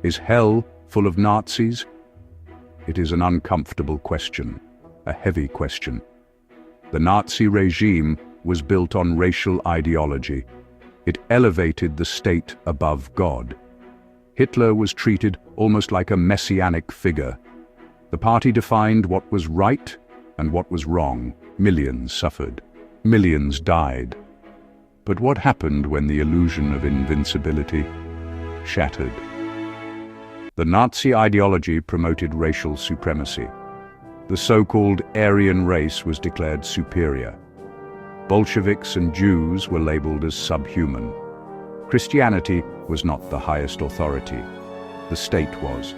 Is hell full of Nazis? It is an uncomfortable question, a heavy question. The Nazi regime was built on racial ideology. It elevated the state above God. Hitler was treated almost like a messianic figure. The party defined what was right and what was wrong. Millions suffered. Millions died. But what happened when the illusion of invincibility shattered? The Nazi ideology promoted racial supremacy. The so-called Aryan race was declared superior. Bolsheviks and Jews were labeled as subhuman. Christianity was not the highest authority. The state was.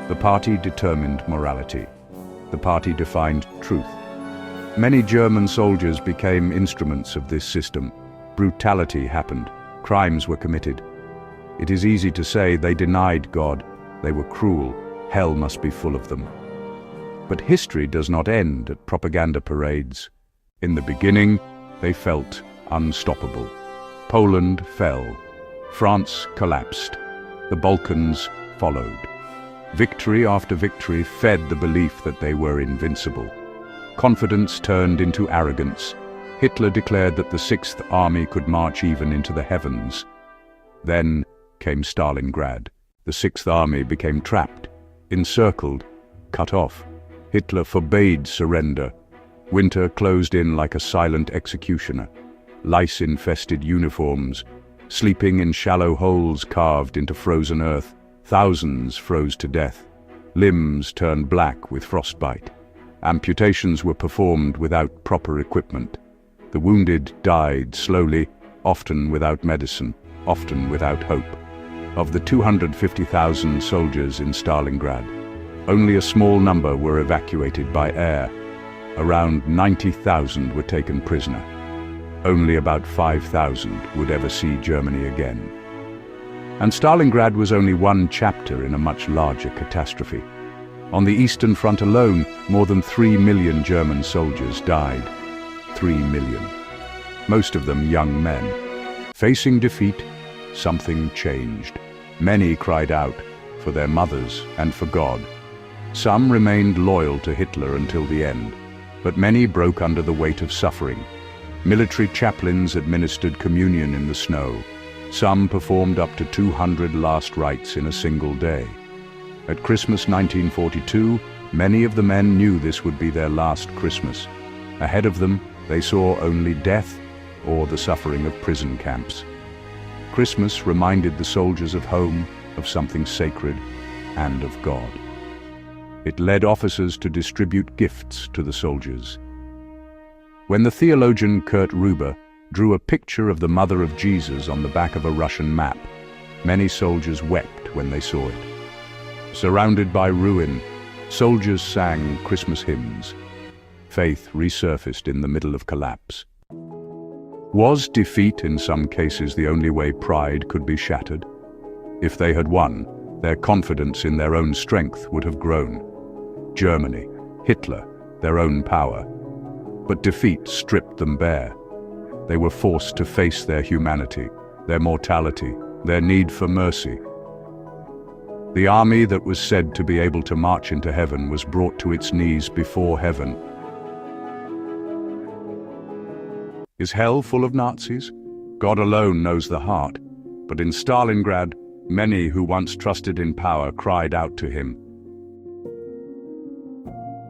The party determined morality. The party defined truth. Many German soldiers became instruments of this system. Brutality happened. Crimes were committed. It is easy to say they denied God. They were cruel. Hell must be full of them. But history does not end at propaganda parades. In the beginning, they felt unstoppable. Poland fell. France collapsed. The Balkans followed. Victory after victory fed the belief that they were invincible. Confidence turned into arrogance. Hitler declared that the Sixth Army could march even into the heavens. Then came Stalingrad. The Sixth Army became trapped, encircled, cut off. Hitler forbade surrender. Winter closed in like a silent executioner. Lice-infested uniforms, sleeping in shallow holes carved into frozen earth. Thousands froze to death. Limbs turned black with frostbite. Amputations were performed without proper equipment. The wounded died slowly, often without medicine, often without hope. Of the 250,000 soldiers in Stalingrad, only a small number were evacuated by air. Around 90,000 were taken prisoner. Only about 5,000 would ever see Germany again. And Stalingrad was only one chapter in a much larger catastrophe. On the Eastern Front alone, more than 3 million German soldiers died. 3 million. Most of them young men. Facing defeat, something changed. Many cried out for their mothers and for God. Some remained loyal to Hitler until the end, but many broke under the weight of suffering. Military chaplains administered communion in the snow. Some performed up to 200 last rites in a single day. At Christmas 1942, many of the men knew this would be their last Christmas. Ahead of them, they saw only death or the suffering of prison camps. Christmas reminded the soldiers of home, of something sacred, and of God. It led officers to distribute gifts to the soldiers. When the theologian Kurt Ruber drew a picture of the Mother of Jesus on the back of a Russian map, many soldiers wept when they saw it. Surrounded by ruin, soldiers sang Christmas hymns. Faith resurfaced in the middle of collapse. Was defeat in some cases the only way pride could be shattered? If they had won, their confidence in their own strength would have grown. Germany, Hitler, their own power. But defeat stripped them bare. They were forced to face their humanity, their mortality, their need for mercy. The army that was said to be able to march into heaven was brought to its knees before heaven. Is hell full of Nazis? God alone knows the heart. But in Stalingrad, many who once trusted in power cried out to him,